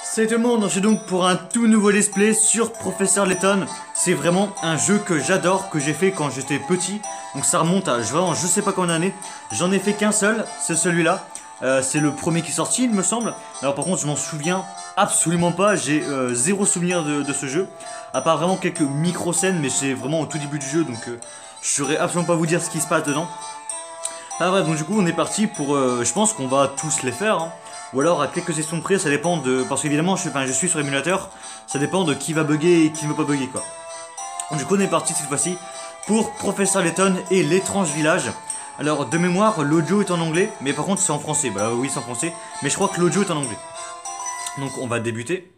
Salut tout le monde, je suis donc pour un tout nouveau let's play sur Professeur Layton. C'est vraiment un jeu que j'adore, que j'ai fait quand j'étais petit. Donc ça remonte à vraiment je sais pas combien d'années. J'en ai fait qu'un seul, c'est celui-là. C'est le premier qui est sorti il me semble. Alors par contre je m'en souviens absolument pas, j'ai zéro souvenir de ce jeu. À part vraiment quelques micro-scènes, mais c'est vraiment au tout début du jeu, donc je saurais absolument pas vous dire ce qui se passe dedans. Ah ouais, donc du coup on est parti pour... je pense qu'on va tous les faire, hein. Ou alors à quelques sessions de près, ça dépend de... Parce qu'évidemment je suis sur émulateur, ça dépend de qui va bugger et qui ne va pas bugger quoi. Donc du coup on est parti cette fois-ci pour Professeur Layton et l'étrange village. Alors de mémoire l'audio est en anglais, mais par contre c'est en français. Bah oui c'est en français, mais je crois que l'audio est en anglais. Donc on va débuter.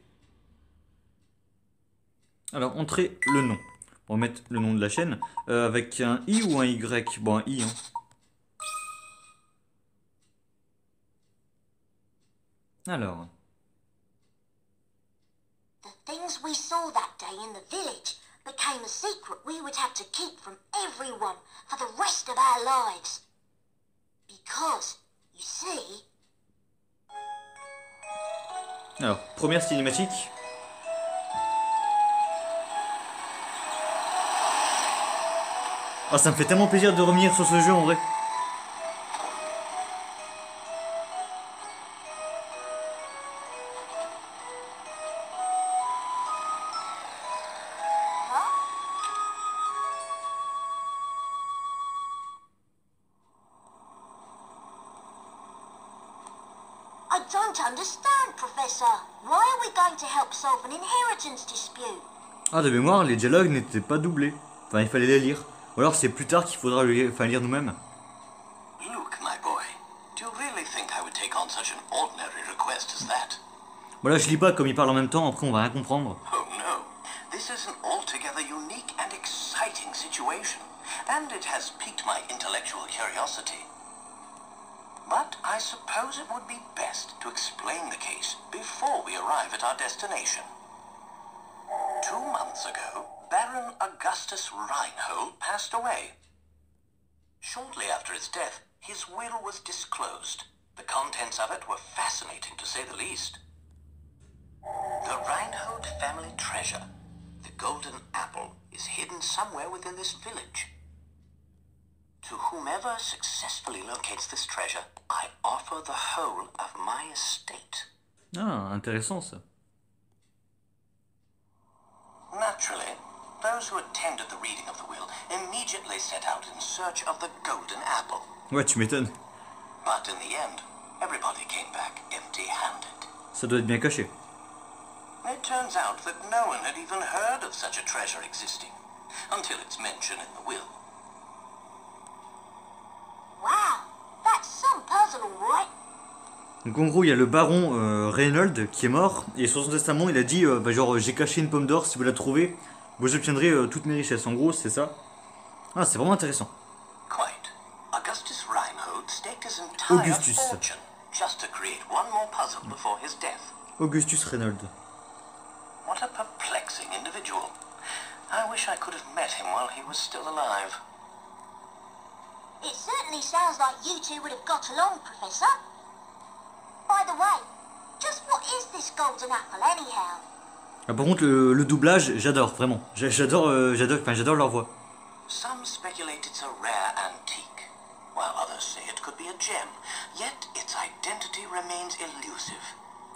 Alors entrer le nom. On va mettre le nom de la chaîne. Avec un I ou un Y? Bon un I hein. Alors. The things we saw that day in the village became a secret we would have to keep from everyone for the rest of our lives. Because, you see... Alors, première cinématique. Ah, ça me fait tellement plaisir de revenir sur ce jeu en vrai. I don't understand, Professor. Why are we going to help solve an inheritance dispute? Ah, de mémoire, les dialogues n'étaient pas doublés. Enfin, il fallait les lire. Ou alors c'est plus tard qu'il faudra lire nous-mêmes. Luke, my boy, do you really think I would take on such an ordinary request as that? Voilà, je lis pas comme ils parlent en même temps, après on va rien comprendre. Oh no, this is an altogether unique and exciting situation, and it has piqued my intellectual curiosity. But I suppose it would be best to explain the case before we arrive at our destination. 2 months ago, Baron Augustus Reinhold passed away. Shortly after his death, his will was disclosed. The contents of it were fascinating, to say the least. The Reinhold family treasure, the golden apple, is hidden somewhere within this village. To whomever successfully locates this treasure, I offer the whole of my estate. Ah, intéressant ça. Naturally, those who attended the reading of the will immediately set out in search of the golden apple. Ouais, tu m'étonnes. But in the end, everybody came back empty-handed. Ça doit être bien caché. It turns out that no one had even heard of such a treasure existing, until it's mentioned in the will. Wow, that's some puzzle, all right. Donc en gros, il y a le baron Reinhold qui est mort, et sur son testament, il a dit bah, genre j'ai caché une pomme d'or, si vous la trouvez, vous obtiendrez toutes mes richesses. En gros, c'est ça. Ah, c'est vraiment intéressant. Quite. Augustus Reinhold staked his entire Augustus. fortune just to create one more puzzle before his death. Augustus Reinhold. What a perplexing individual. I wish I could have met him while he was still alive. It certainly sounds like you two would have got along, Professor. By the way, just what is this golden apple anyhow? Ah, par contre, le doublage, j'adore, vraiment. J'adore leur voix. Some speculate it's a rare antique, while others say it could be a gem, yet its identity remains elusive.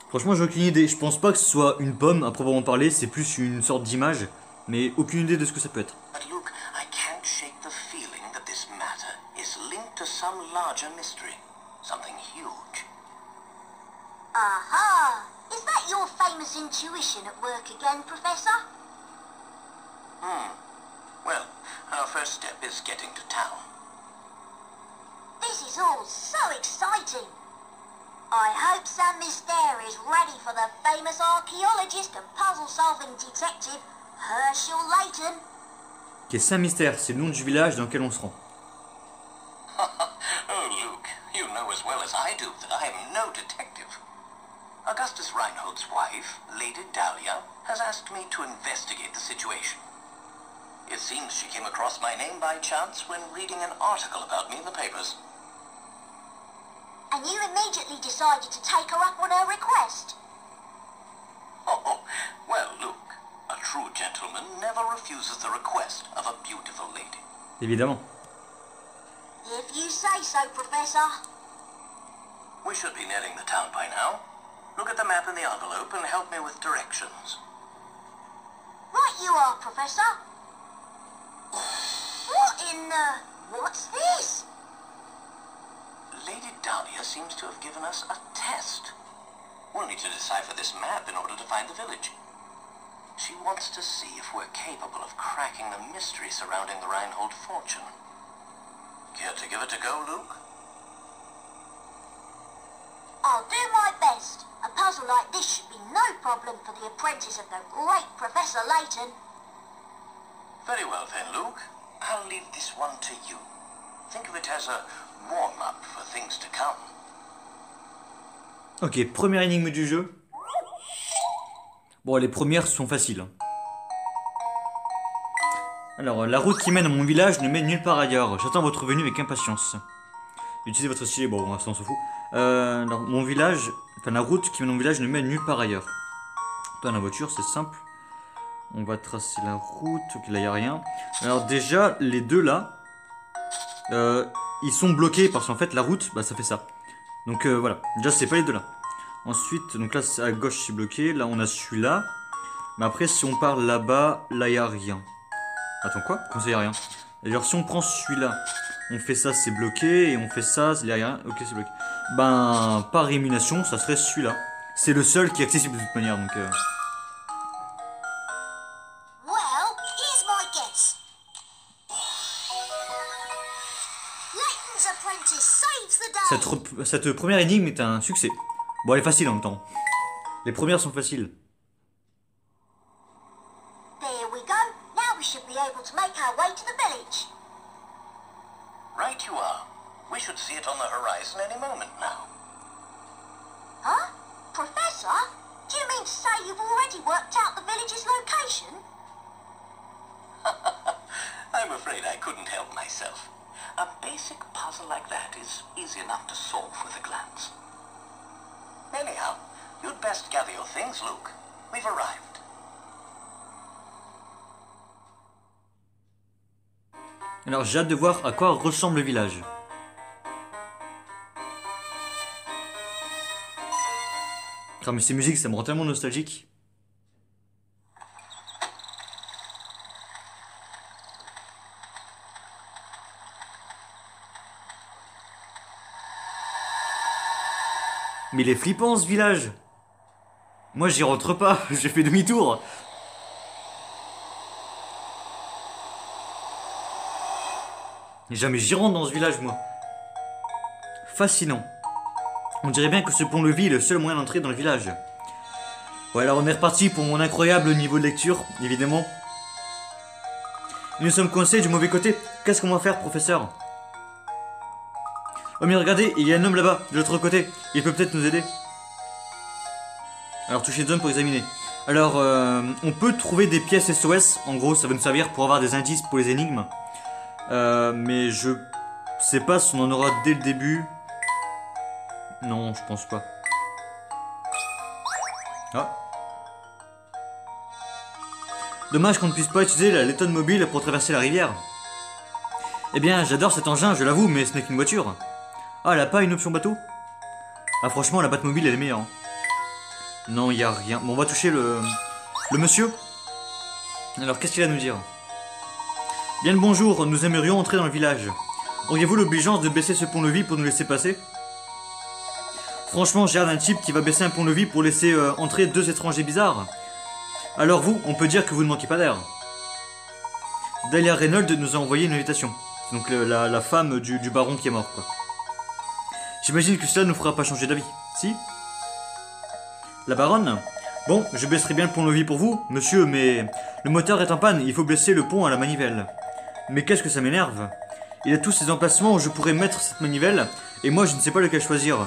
Franchement, j'ai aucune idée. Je pense pas que ce soit une pomme, à proprement parler, c'est plus une sorte d'image, mais aucune idée de ce que ça peut être. But Luke, I can't shake the feeling that this matter is linked to some larger mystery, something huge. Aha! Is that your famous intuition at work again, Professor? Well, our first step is getting to town. This is all so exciting. I hope Sam Mystère is ready for the famous archaeologist and puzzle-solving detective Herschel Layton. Qui est Saint-Mystère, c'est le nom du village dans lequel on se rend. Oh, Luke, you know as well as I do that I am no detective. Augustus Reinhold's wife, Lady Dahlia, has asked me to investigate the situation. It seems she came across my name by chance when reading an article about me in the papers. And you immediately decided to take her up on her Évidemment. If you say so, Professor. We should be nearing the town by now. Look at the map in the envelope and help me with directions. Right you are, Professor. What in the... What's this? Lady Dahlia seems to have given us a test. We'll need to decipher this map in order to find the village. She wants to see if we're capable of cracking the mystery surrounding the Reinhold fortune. Care to give it a go, Luke? I'll do my best. A puzzle like this should be no problem for the apprentice of the great Professor Layton. Very well then, Luke. I'll leave this one to you. Think of it as a warm-up for things to come. Ok, première énigme du jeu. Bon, les premières sont faciles. Alors, la route qui mène à mon village ne mène nulle part ailleurs. J'attends votre venue avec impatience. Utilisez votre stylet, bon, ça on s'en fout. Alors, mon village, enfin la route qui mène à mon village ne mène nulle part ailleurs. Dans la voiture, c'est simple. On va tracer la route. Ok, là, il n'y a rien. Alors, déjà, les deux là, ils sont bloqués parce qu'en fait, la route, bah, ça fait ça. Donc, voilà. Déjà, c'est pas les deux là. Ensuite, donc là, à gauche, c'est bloqué. Là, on a celui-là. Mais après, si on part là-bas, là, il n'y a rien. Attends, quoi? Comment ça, il n'y a rien? D'ailleurs, si on prend celui-là, on fait ça, c'est bloqué. Et on fait ça, il n'y a rien. Ok, c'est bloqué. Ben, par élimination, ça serait celui-là. C'est le seul qui est accessible de toute manière. Donc, Well, here's my guess. Layton's apprentice saves the day. cette première énigme est un succès. Bon, elle est facile en même temps. Les premières sont faciles. There we go. Now we should be able to make our way to the village. Right you are. We should see it on the horizon any moment now. Huh? Professor? Do you mean to say you've already worked out the village's location? I'm afraid I couldn't help myself. A basic puzzle like that is easy enough to solve with a glance. Anyhow, you'd best gather your things, Luke. We've arrived. Alors, j'ai hâte de voir à quoi ressemble le village. Ah, mais ces musiques, ça me rend tellement nostalgique. Mais il est flippant ce village. Moi j'y rentre pas, j'ai fait demi-tour. Et jamais j'y rentre dans ce village moi. Fascinant. On dirait bien que ce pont-levis est le seul moyen d'entrer dans le village. Ouais, alors on est reparti pour mon incroyable niveau de lecture, évidemment. Nous sommes coincés du mauvais côté. Qu'est-ce qu'on va faire, professeur? Oh mais regardez, il y a un homme là-bas, de l'autre côté. Il peut peut-être nous aider. Alors touchez zone pour examiner. Alors, on peut trouver des pièces SOS. En gros, ça va nous servir pour avoir des indices pour les énigmes. Mais je sais pas si on en aura dès le début. Non, je pense pas. Ah. Dommage qu'on ne puisse pas utiliser la Layton mobile pour traverser la rivière. Eh bien, j'adore cet engin, je l'avoue, mais ce n'est qu'une voiture. Ah, elle a pas une option bateau? Ah, franchement, la Batmobile, elle est meilleure. Hein. Non, il y a rien. Bon, on va toucher le monsieur. Alors, qu'est-ce qu'il a à nous dire? Bien le bonjour, nous aimerions entrer dans le village. Auriez-vous l'obligeance de baisser ce pont-levis pour nous laisser passer? Franchement, j'ai l'air d'un type qui va baisser un pont-levis pour laisser entrer deux étrangers bizarres. Alors vous, on peut dire que vous ne manquez pas d'air. Dahlia Reinhold nous a envoyé une invitation. C'est donc la femme du baron qui est mort, quoi. J'imagine que cela ne nous fera pas changer d'avis. Si? La baronne? Bon, je baisserai bien le pont-levis pour vous, monsieur, mais le moteur est en panne, il faut baisser le pont à la manivelle. Mais qu'est-ce que ça m'énerve? Il y a tous ces emplacements où je pourrais mettre cette manivelle, et moi je ne sais pas lequel choisir.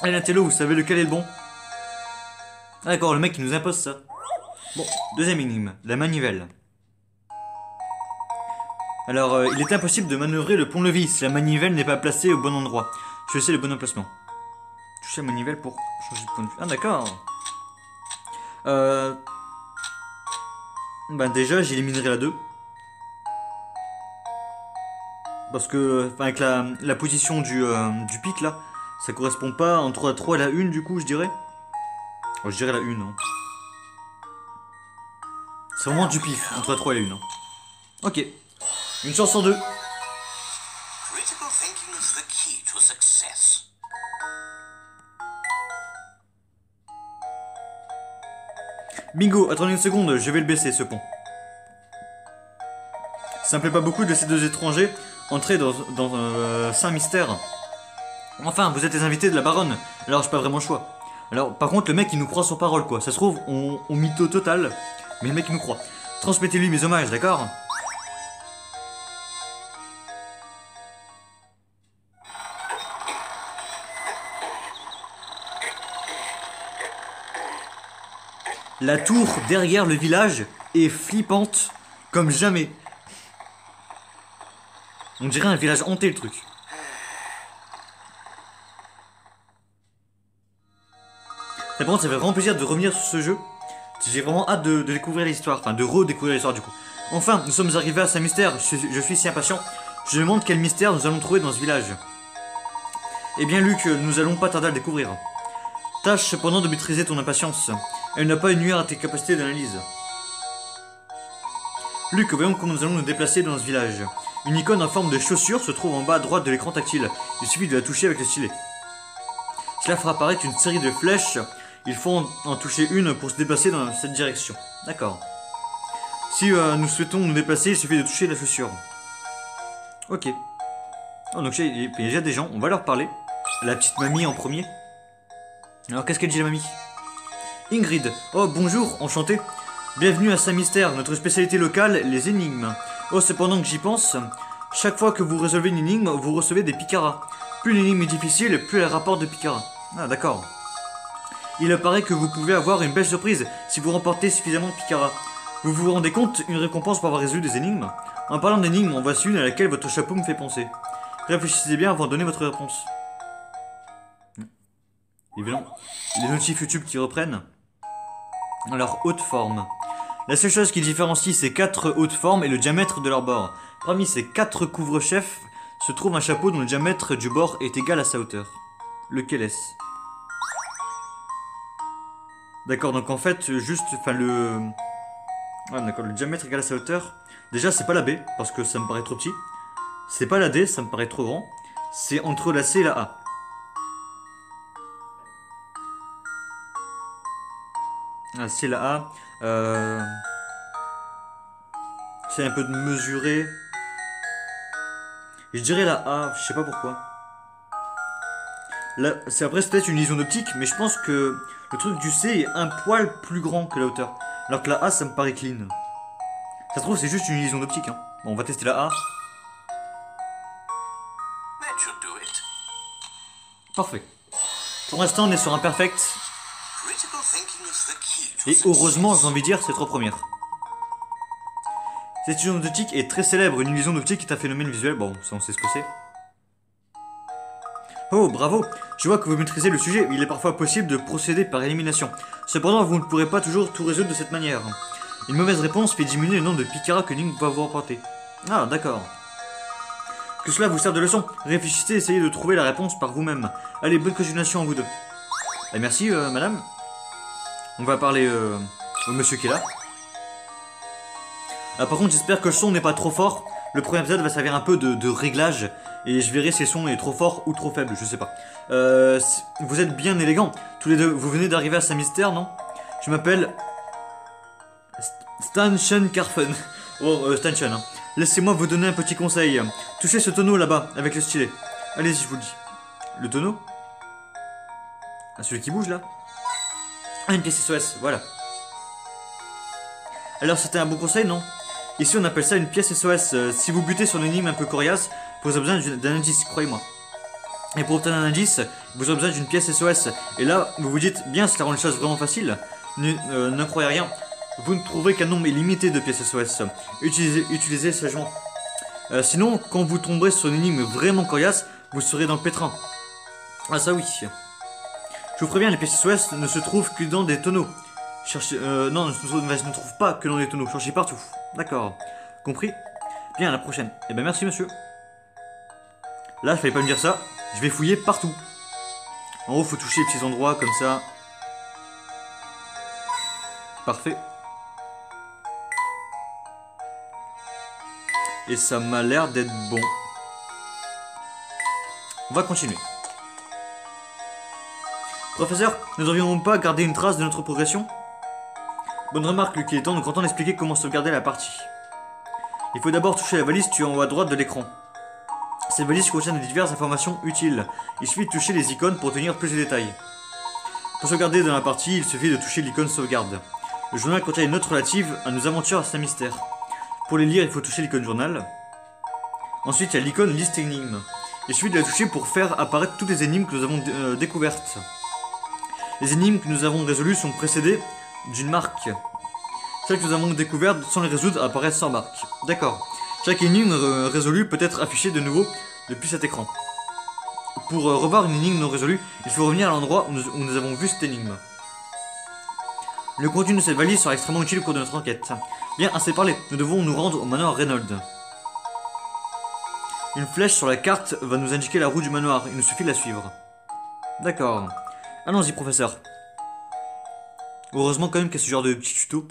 Allez, Intello, vous savez lequel est le bon? Ah d'accord, le mec qui nous impose ça. Bon, deuxième énigme, la manivelle. Alors, il est impossible de manœuvrer le pont-levis si la manivelle n'est pas placée au bon endroit. Je sais le bon emplacement. Toucher la manivelle pour changer de point de vue. Ah d'accord. Ben déjà, j'éliminerai la 2. Parce que, enfin, avec la position du pic là, ça correspond pas entre la 3 et la 1 du coup, je dirais. Oh, je dirais la 1. Hein. C'est vraiment du pif, entre la 3 et la 1. Hein. Ok. Une chance sur deux. Critical thinking is the key to success. Bingo, attendez une seconde, je vais le baisser ce pont. Ça me plaît pas beaucoup de laisser deux étrangers entrer dans Saint-Mystère. Enfin, vous êtes les invités de la baronne, alors j'ai pas vraiment le choix. Alors, par contre, le mec il nous croit sur parole quoi. Ça se trouve, on mytho total, mais le mec il nous croit. Transmettez-lui mes hommages, d'accord? La tour derrière le village est flippante comme jamais. On dirait un village hanté le truc. Et par contre, ça fait vraiment plaisir de revenir sur ce jeu. J'ai vraiment hâte de découvrir l'histoire, enfin de redécouvrir l'histoire du coup. Enfin, nous sommes arrivés à Saint-Mystère, je suis si impatient. Je me demande quel mystère nous allons trouver dans ce village. Eh bien Luc, nous allons pas tarder à le découvrir. Tâche cependant de maîtriser ton impatience. Elle n'a pas nuire à tes capacités d'analyse. Luc, voyons comment nous allons nous déplacer dans ce village. Une icône en forme de chaussure se trouve en bas à droite de l'écran tactile. Il suffit de la toucher avec le stylet. Cela fera apparaître une série de flèches. Il faut en toucher une pour se déplacer dans cette direction. D'accord. Si nous souhaitons nous déplacer, il suffit de toucher la chaussure. Ok. Oh, donc il y a déjà des gens, on va leur parler. La petite mamie en premier. Alors qu'est-ce qu'elle dit la mamie? Ingrid. Oh bonjour, enchanté. Bienvenue à Saint-Mystère, notre spécialité locale, les énigmes. Oh, cependant que j'y pense, chaque fois que vous résolvez une énigme, vous recevez des picaras. Plus l'énigme est difficile, plus elle rapporte de picaras. Ah d'accord. Il paraît que vous pouvez avoir une belle surprise si vous remportez suffisamment de picaras. Vous vous rendez compte, une récompense pour avoir résolu des énigmes? En parlant d'énigmes, en voici une à laquelle votre chapeau me fait penser. Réfléchissez bien avant de donner votre réponse. Évidemment, les notifs YouTube qui reprennent leur haute forme. La seule chose qui différencie ces quatre hautes formes est le diamètre de leur bord. Parmi ces quatre couvre-chefs se trouve un chapeau dont le diamètre du bord est égal à sa hauteur. Lequel est-ce? D'accord, donc en fait, juste, enfin le... Ah d'accord, le diamètre égal à sa hauteur. Déjà, c'est pas la B, parce que ça me paraît trop petit. C'est pas la D, ça me paraît trop grand. C'est entre la C et la A. Ah, c'est la A. C'est un peu de mesurer. Je dirais la A, je sais pas pourquoi. Là, c'est après c'est peut-être une illusion d'optique, mais je pense que le truc du C est un poil plus grand que la hauteur. Alors que la A, ça me paraît clean. Ça se trouve, c'est juste une illusion d'optique. Hein. Bon, on va tester la A. That should do it. Parfait. Pour l'instant, on est sur un perfect. Critical thinking is the key to Et success. heureusement, j'ai envie de dire, c'est trois premières. Cette illusion d'optique est très célèbre. Une illusion d'optique est un phénomène visuel. Bon, ça on sait ce que c'est. Oh, bravo! Je vois que vous maîtrisez le sujet. Il est parfois possible de procéder par élimination. Cependant, vous ne pourrez pas toujours tout résoudre de cette manière. Une mauvaise réponse fait diminuer le nombre de picaras que Link va vous rapporter. Ah, d'accord. Que cela vous serve de leçon. Réfléchissez et essayez de trouver la réponse par vous-même. Allez, bonne continuation à vous deux. Et merci, madame. On va parler au monsieur qui est là. Ah, par contre, j'espère que le son n'est pas trop fort. Le premier épisode va servir un peu de réglage. Et je verrai si le son est trop fort ou trop faible, je sais pas. Vous êtes bien élégants, tous les deux. Vous venez d'arriver à Saint-Mystère, non? Je m'appelle... Stanchen Carfen. Oh, Stanchen, hein. Laissez-moi vous donner un petit conseil. Touchez ce tonneau là-bas, avec le stylet. Allez-y, je vous le dis. Le tonneau? Ah, celui qui bouge, là? Ah, une pièce SOS, voilà. Alors, c'était un bon conseil, non? Ici, on appelle ça une pièce SOS. Si vous butez sur une énigme un peu coriace, vous avez besoin d'un indice, croyez-moi. Et pour obtenir un indice, vous avez besoin d'une pièce SOS. Et là, vous vous dites, bien, cela rend les choses vraiment faciles. Ne croyez rien. Vous ne trouverez qu'un nombre illimité de pièces SOS. Utilisez sagement. Sinon, quand vous tomberez sur une énigme vraiment coriace, vous serez dans le pétrin. Ah ça oui. Je vous préviens, les pièces SOS ne se trouvent que dans des tonneaux. Cherchez... non, ne se trouvent pas que dans des tonneaux. Cherchez partout. D'accord. Compris? Bien, à la prochaine. Eh ben merci monsieur. Là, fallait pas me dire ça. Je vais fouiller partout. En haut, faut toucher les petits endroits comme ça. Parfait. Et ça m'a l'air d'être bon. On va continuer. Professeur, ne devrions-nous pas garder une trace de notre progression? Bonne remarque, Luc. Il est temps de content d'expliquer comment sauvegarder la partie. Il faut d'abord toucher la valise située en haut à droite de l'écran. Cette valise contient de diverses informations utiles. Il suffit de toucher les icônes pour obtenir plus de détails. Pour sauvegarder dans la partie, il suffit de toucher l'icône sauvegarde. Le journal contient des notes relatives à nos aventures à Saint-Mystère. Pour les lire, il faut toucher l'icône journal. Ensuite, il y a l'icône liste énigmes. Il suffit de la toucher pour faire apparaître toutes les énigmes que nous avons découvertes. Les énigmes que nous avons résolues sont précédées d'une marque. Celles que nous avons découvertes sans les résoudre apparaissent sans marque. D'accord. Chaque énigme résolue peut être affichée de nouveau depuis cet écran. Pour revoir une énigme non résolue, il faut revenir à l'endroit où nous avons vu cette énigme. Le contenu de cette valise sera extrêmement utile au cours de notre enquête. Bien, assez parlé, nous devons nous rendre au manoir Reynolds. Une flèche sur la carte va nous indiquer la route du manoir, il nous suffit de la suivre. D'accord. Allons-y, professeur. Heureusement quand même qu'il y a ce genre de petit tuto.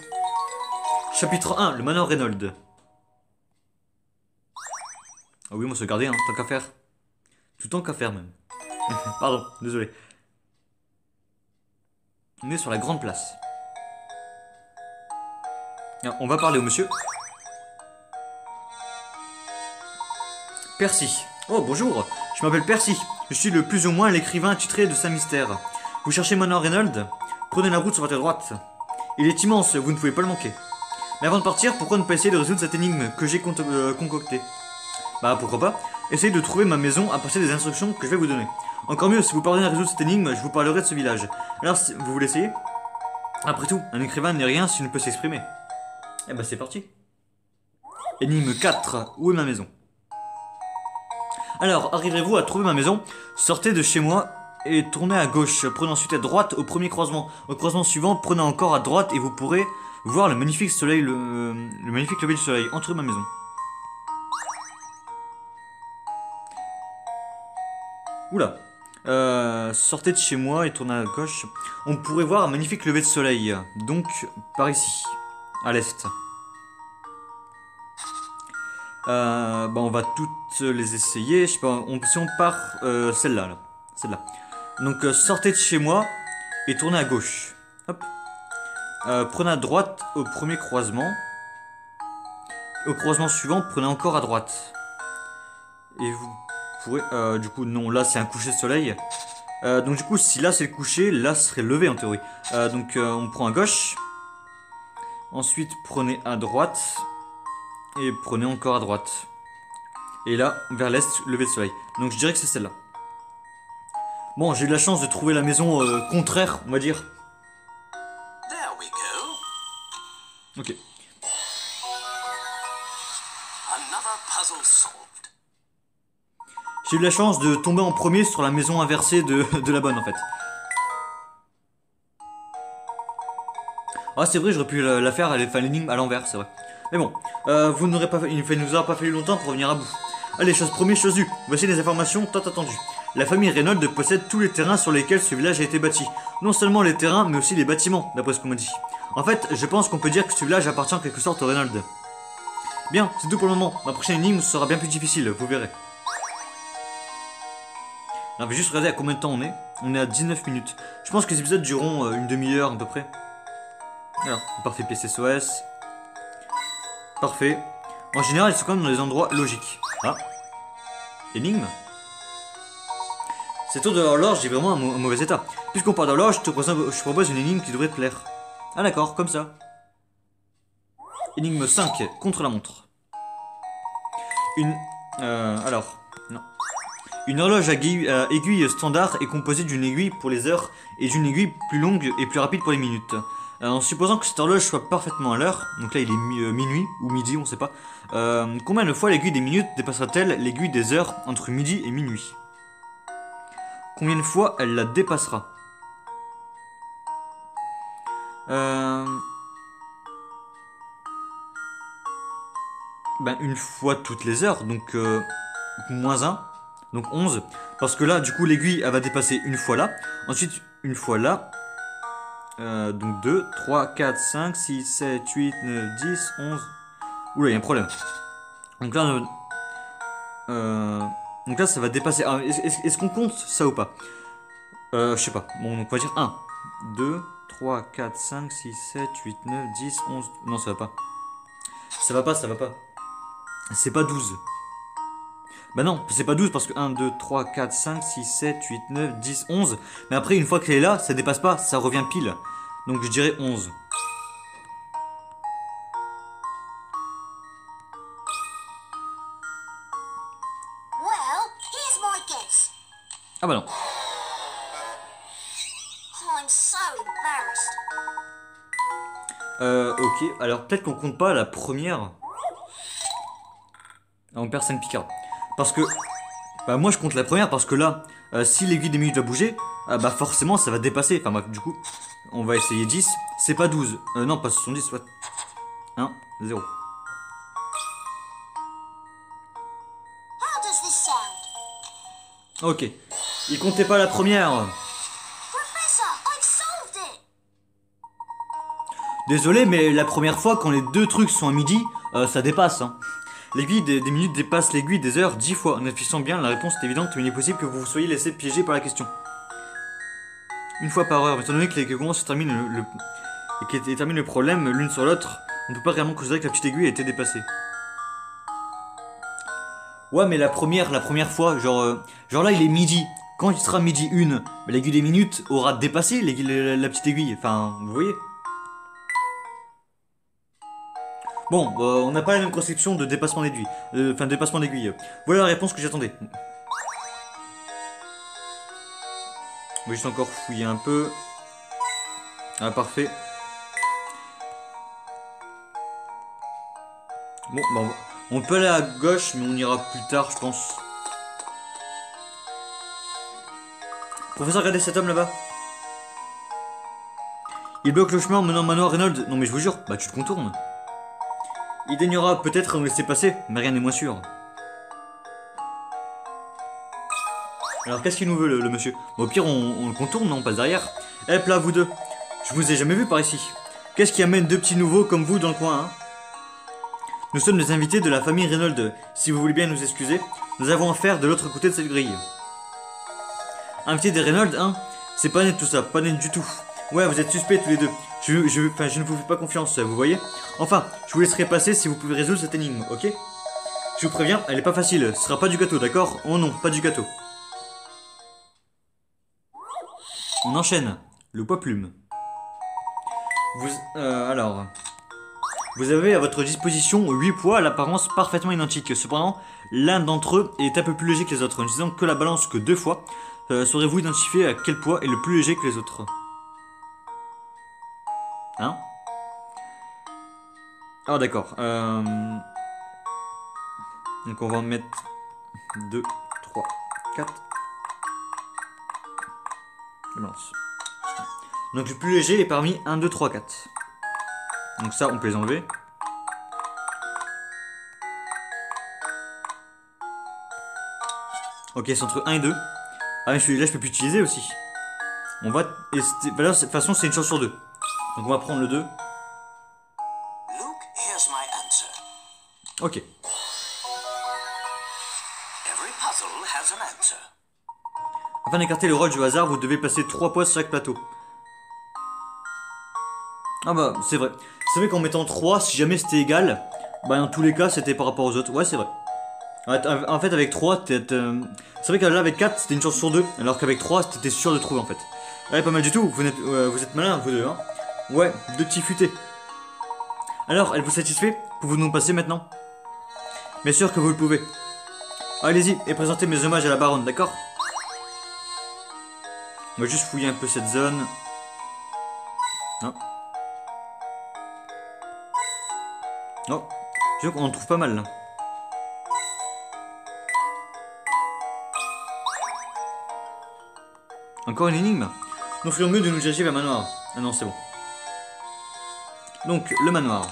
Chapitre 1, le manoir Reynolds. Ah oui, moi se garder, hein, tant qu'à faire. Tout tant qu'à faire même. Pardon, désolé. On est sur la grande place. Alors, on va parler au monsieur. Percy. Oh, bonjour. Je m'appelle Percy. Je suis le plus ou moins l'écrivain titré de Saint-Mystère. Vous cherchez manoir Reynolds? Prenez la route sur votre droite. Il est immense, vous ne pouvez pas le manquer. Mais avant de partir, pourquoi ne pas essayer de résoudre cette énigme que j'ai concoctée? Bah pourquoi pas. Essayez de trouver ma maison à partir des instructions que je vais vous donner. Encore mieux, si vous parvenez à résoudre cette énigme, je vous parlerai de ce village. Alors, vous voulez essayer? Après tout, un écrivain n'est rien s'il ne peut s'exprimer. Eh bah c'est parti. Énigme 4. Où est ma maison? Alors, arriverez-vous à trouver ma maison? Sortez de chez moi et tournez à gauche. Prenez ensuite à droite au premier croisement. Au croisement suivant, prenez encore à droite et vous pourrez voir le magnifique soleil, le magnifique lever du soleil. Entrez ma maison. Oula. Sortez de chez moi et tournez à gauche. On pourrait voir un magnifique lever de soleil. Donc, par ici. À l'est. Bah on va toutes les essayer. Je sais pas, si on part celle-là. Là. Celle-là. Donc, sortez de chez moi et tournez à gauche. Hop. Prenez à droite au premier croisement. Au croisement suivant, prenez encore à droite. Et vous pourrez... du coup, non, là c'est un coucher de soleil. Donc du coup, si là c'est le coucher, là ce serait le lever en théorie. Donc on prend à gauche. Ensuite, prenez à droite. Et prenez encore à droite. Et là, vers l'est, lever de soleil. Donc je dirais que c'est celle-là. Bon, j'ai eu de la chance de trouver la maison contraire, on va dire. Ok. J'ai eu de la chance de tomber en premier sur la maison inversée de la bonne en fait. Ah c'est vrai, j'aurais pu la faire, l'énigme à l'envers, c'est vrai. Mais bon, il ne nous aura pas fallu longtemps pour revenir à bout. Allez, chose promise, chose due. Voici les informations tant attendues. La famille Reynolds possède tous les terrains sur lesquels ce village a été bâti. Non seulement les terrains, mais aussi les bâtiments, d'après ce qu'on m'a dit. En fait, je pense qu'on peut dire que ce village appartient en quelque sorte aux Reynolds. Bien, c'est tout pour le moment. Ma prochaine énigme sera bien plus difficile, vous verrez. On va juste regarder à combien de temps on est. On est à 19 minutes. Je pense que les épisodes dureront une demi-heure à peu près. Alors, parfait PCSOS. Parfait. En général, ils sont quand même dans des endroits logiques. Ah. Énigme. Cette tour de l'horloge est vraiment un mauvais état. Puisqu'on parle d'horloge, je propose une énigme qui devrait te plaire. Ah d'accord, comme ça. Énigme 5, contre la montre. Alors, non. Une horloge à aiguille standard est composée d'une aiguille pour les heures et d'une aiguille plus longue et plus rapide pour les minutes. En supposant que cette horloge soit parfaitement à l'heure, donc là il est minuit ou midi, on sait pas, combien de fois l'aiguille des minutes dépassera-t-elle l'aiguille des heures entre midi et minuit? Combien de fois elle la dépassera? Ben une fois toutes les heures, donc moins 1. Donc 11. Parce que là, du coup, l'aiguille, elle va dépasser une fois là. Ensuite, une fois là. Donc 2, 3, 4, 5, 6, 7, 8, 9, 10, 11. Oula, il y a un problème. Donc là, ça va dépasser. Ah, est-ce qu'on compte ça ou pas? Je sais pas. Bon, donc on va dire 1, 2, 3, 4, 5, 6, 7, 8, 9, 10, 11. Non, ça va pas. Ça va pas, ça va pas. C'est pas 12. Bah non, c'est pas 12 parce que 1, 2, 3, 4, 5, 6, 7, 8, 9, 10, 11. Mais après, une fois qu'elle est là, ça dépasse pas, ça revient pile. Donc je dirais 11. Well, here's my guess. Ah bah non. I'm so embarrassed. Ok, alors peut-être qu'on compte pas la première. Ah, on perd 5 picards. Parce que. Bah moi je compte la première parce que là, si l'aiguille des minutes va bouger, bah forcément ça va dépasser. Enfin bref, du coup, on va essayer 10. C'est pas 12. Non, pas 70, soit. 1, 0. How does this sound? Ok. Il comptait pas la première. Professor, I've solved it. Désolé, mais la première fois, quand les deux trucs sont à midi, ça dépasse. Hein. L'aiguille des minutes dépasse l'aiguille des heures 10 fois. En affichant bien, la réponse est évidente, mais il est possible que vous soyez laissé piéger par la question. Une fois par heure, étant donné que les commences se terminent et qui terminent le problème l'une sur l'autre, on ne peut pas réellement considérer que la petite aiguille a été dépassée. Ouais, mais la première fois, genre là il est midi. Quand il sera midi 1, l'aiguille des minutes aura dépassé la petite aiguille. Enfin, vous voyez? Bon, on n'a pas la même conception de dépassement d'aiguille. Enfin, dépassement d'aiguille. Voilà la réponse que j'attendais. On va juste encore fouiller un peu. Ah, parfait. Bon, bah on peut aller à gauche, mais on ira plus tard, je pense. Professeur, regardez cet homme là-bas. Il bloque le chemin en menant Manoir Reynolds. Non mais je vous jure, bah tu te contournes. Il daignera peut-être nous laisser passer, mais rien n'est moins sûr. Alors qu'est-ce qu'il nous veut le monsieur? Bon, au pire on le contourne, non, on passe derrière. Hep là vous deux. Je vous ai jamais vu par ici. Qu'est-ce qui amène deux petits nouveaux comme vous dans le coin, hein? Nous sommes les invités de la famille Reynolds. Si vous voulez bien nous excuser, nous avons affaire de l'autre côté de cette grille. Invité des Reynolds, hein? C'est pas net tout ça, pas net du tout. Ouais, vous êtes suspects tous les deux. Je ne vous fais pas confiance, vous voyez? Enfin, je vous laisserai passer si vous pouvez résoudre cette énigme, ok? Je vous préviens, elle est pas facile. Ce sera pas du gâteau, d'accord? Oh non, pas du gâteau. On enchaîne. Le poids plume. Alors... Vous avez à votre disposition 8 poids à l'apparence parfaitement identique. Cependant, l'un d'entre eux est un peu plus léger que les autres. En disant que la balance que 2 fois, saurez-vous identifier à quel poids est le plus léger que les autres? Hein? Ah d'accord. Donc on va en mettre 2, 3, 4. La balance. Donc le plus léger est parmi 1, 2, 3, 4. Donc ça, on peut les enlever. Ok, c'est entre 1 et 2. Ah mais celui-là, je peux plus utiliser aussi. On va... de toute façon, c'est une chance sur 2. Donc on va prendre le 2. Luke, here's my answer. Ok. Every puzzle has an answer. Afin d'écarter le rôle du hasard, vous devez placer 3 poids sur chaque plateau. Ah bah, c'est vrai. C'est vrai qu'en mettant 3, si jamais c'était égal, bah dans tous les cas, c'était par rapport aux autres. Ouais, c'est vrai. En fait, avec 3, c'est vrai que là, avec 4, c'était une chance sur 2, alors qu'avec 3, t'étais sûr de trouver, en fait. Ouais, pas mal du tout. Vous êtes malins, vous deux, hein. Ouais, deux petits futés. Alors, elle vous satisfait? Pouvez-vous nous passer maintenant? Bien sûr que vous le pouvez. Allez-y, et présentez mes hommages à la baronne, d'accord? On va juste fouiller un peu cette zone. Non. Non. Je vois qu'on en trouve pas mal, là. Encore une énigme? Nous ferions mieux de nous diriger vers le manoir. Ah non, c'est bon. Donc, le manoir.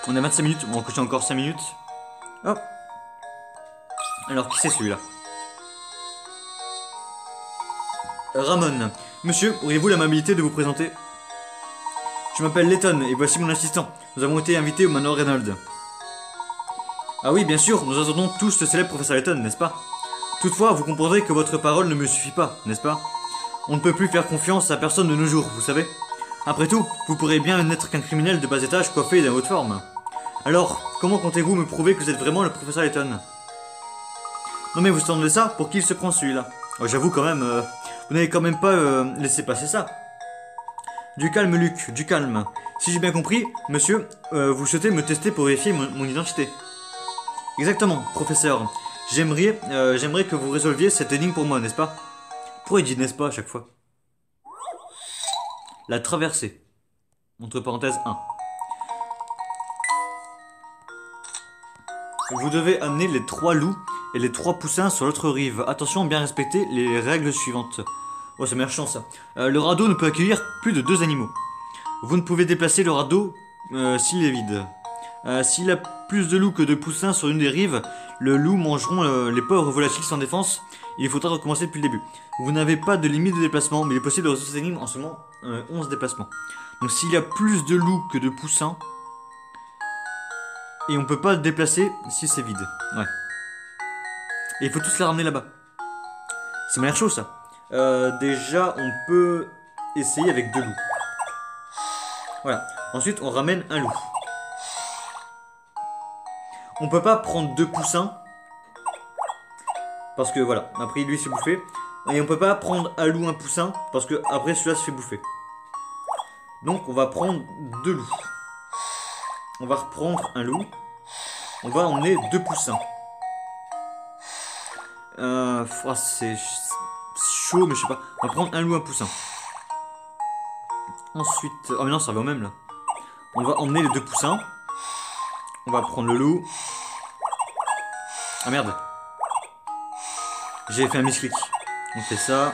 On a 25 minutes, on va cocher encore 5 minutes. Hop. Alors, qui c'est celui-là? Ramon. Monsieur, auriez-vous l'amabilité de vous présenter? Je m'appelle Layton et voici mon assistant. Nous avons été invités au manoir Reynolds. Ah oui, bien sûr, nous attendons tous le célèbre professeur Layton, n'est-ce pas? Toutefois, vous comprendrez que votre parole ne me suffit pas, n'est-ce pas? On ne peut plus faire confiance à personne de nos jours, vous savez. Après tout, vous pourrez bien n'être qu'un criminel de bas étage coiffé d'un haute forme. Alors, comment comptez-vous me prouver que vous êtes vraiment le professeur Layton? Non mais vous attendez ça, pour qui il se prend celui-là? Oh, j'avoue quand même, vous n'avez quand même pas laissé passer ça. Du calme Luc, du calme. Si j'ai bien compris, monsieur, vous souhaitez me tester pour vérifier mon identité. Exactement, professeur. J'aimerais que vous résolviez cette énigme pour moi, n'est-ce pas? Pourquoi il dit n'est-ce pas à chaque fois? La traversée. Entre parenthèses 1. Vous devez amener les 3 loups et les 3 poussins sur l'autre rive. Attention, bien respecter les règles suivantes. Oh, c'est méchant ça. Le radeau ne peut accueillir plus de 2 animaux. Vous ne pouvez déplacer le radeau s'il est vide. S'il a plus de loups que de poussins sur une des rives, le loup mangeront les pauvres volatiles sans défense. Il faudra recommencer depuis le début. Vous n'avez pas de limite de déplacement, mais il est possible de résoudre cette énigme en seulement 11 déplacements. Donc s'il y a plus de loups que de poussins, et on peut pas le déplacer si c'est vide. Ouais. Et il faut tous la ramener là-bas. Ça m'a l'air chaud ça. Déjà, on peut essayer avec 2 loups. Voilà. Ensuite, on ramène un loup. On peut pas prendre 2 poussins. Parce que voilà, après lui s'est bouffé. Et on peut pas prendre un loup, un poussin. Parce que après celui-là se fait bouffer. Donc on va prendre 2 loups. On va reprendre un loup. On va emmener 2 poussins. C'est chaud, mais je sais pas. On va prendre un loup, un poussin. Ensuite... Oh mais non, ça va au même là. On va emmener les 2 poussins. On va prendre le loup. Ah merde. J'ai fait un misclick. On fait ça.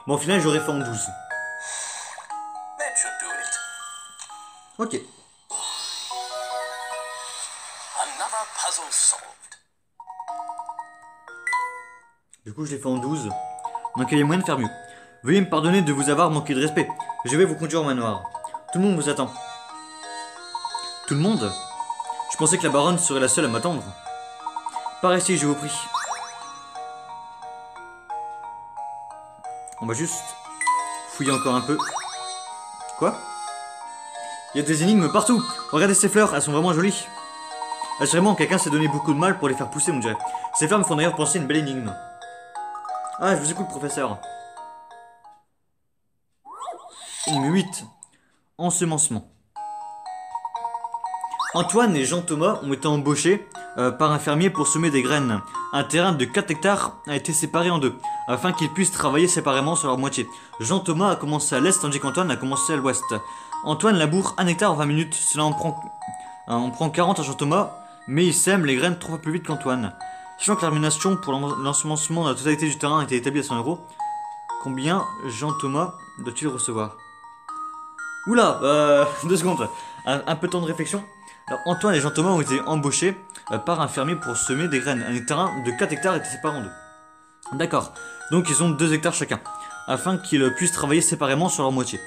Bon, au final, j'aurais fait en 12. That should do it. Ok. Another puzzle solved. Du coup, je l'ai fait en 12. Donc, il y a moyen de faire mieux. Veuillez me pardonner de vous avoir manqué de respect. Je vais vous conduire au manoir. Tout le monde vous attend. Tout le monde? Je pensais que la baronne serait la seule à m'attendre. Par ici, je vous prie. On va juste fouiller encore un peu. Quoi? Il y a des énigmes partout. Regardez ces fleurs, elles sont vraiment jolies. Assurément, quelqu'un s'est donné beaucoup de mal pour les faire pousser, on dirait. Ces fleurs me font d'ailleurs penser à une belle énigme. Ah, je vous écoute, professeur. Énigme 8. Ensemencement. Antoine et Jean-Thomas ont été embauchés par un fermier pour semer des graines. Un terrain de 4 hectares a été séparé en 2, afin qu'ils puissent travailler séparément sur leur moitié. Jean-Thomas a commencé à l'est, tandis qu'Antoine a commencé à l'ouest. Antoine laboure 1 hectare en 20 minutes, cela on prend 40 à Jean-Thomas, mais il sème les graines 3 fois plus vite qu'Antoine. Sachant que la rémunération pour l'ensemencement de la totalité du terrain a été établie à 100 €, combien Jean-Thomas doit-il recevoir? Oula, 2 secondes, un peu de temps de réflexion. Alors, Antoine et Jean-Thomas ont été embauchés par un fermier pour semer des graines. Un terrain de 4 hectares était séparé en 2. D'accord, donc ils ont 2 hectares chacun, afin qu'ils puissent travailler séparément sur leur moitié.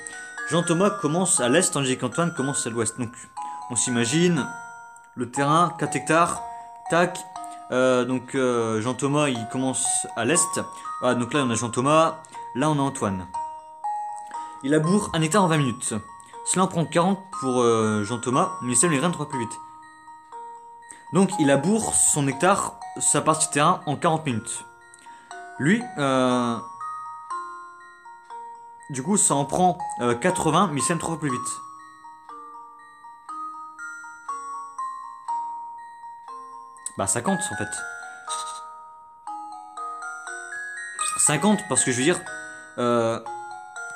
Jean-Thomas commence à l'est, tandis qu'Antoine commence à l'ouest. Donc, on s'imagine le terrain, 4 hectares, tac. Jean-Thomas, il commence à l'est. Voilà, donc là, on a Jean-Thomas, là, on a Antoine. Il laboure 1 hectare en 20 minutes. Cela en prend 40 pour Jean-Thomas, mais il sème les graines 3 plus vite. Donc il laboure son hectare, sa partie terrain, en 40 minutes. Lui, du coup, ça en prend 80, mais il sème 3 fois plus vite. Bah 50 en fait. 50 parce que je veux dire,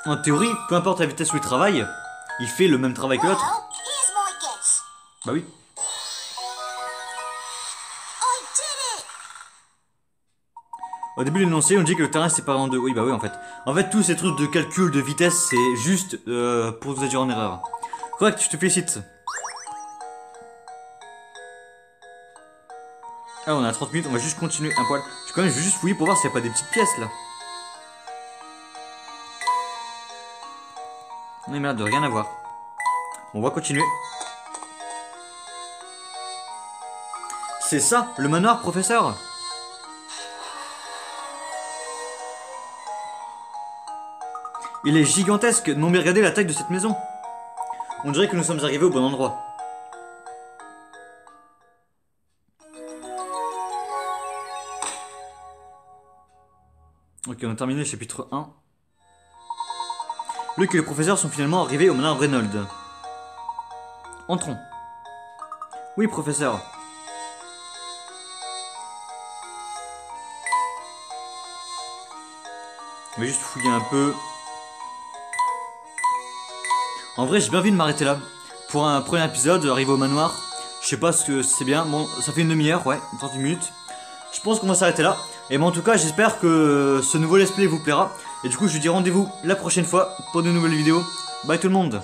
en théorie, peu importe la vitesse où il travaille, il fait le même travail que l'autre. Well, here's my guess. Bah oui. I did it! Au début de l'énoncé, on dit que le terrain est séparé en 2. Oui, bah oui, en fait. En fait, tous ces trucs de calcul, de vitesse, c'est juste pour vous induire en erreur. Correct, je te félicite. Ah, on a 30 minutes, on va juste continuer un poil. Je vais juste fouiller pour voir s'il n'y a pas des petites pièces là. Non, merde, de rien à voir. On va continuer. C'est ça, le manoir, professeur? Il est gigantesque. Non mais regardez la taille de cette maison. On dirait que nous sommes arrivés au bon endroit. Ok, on a terminé le chapitre 1. Luke et le professeur sont finalement arrivés au manoir Reynolds. Entrons. Oui, professeur. On va juste fouiller un peu. En vrai, j'ai bien envie de m'arrêter là. Pour un premier épisode, arriver au manoir. Je sais pas ce que c'est bien. Bon, ça fait une demi-heure, ouais, 30 minutes. Je pense qu'on va s'arrêter là. Et bon, en tout cas, j'espère que ce nouveau let's play vous plaira. Et du coup, je vous dis rendez-vous la prochaine fois pour de nouvelles vidéos. Bye tout le monde.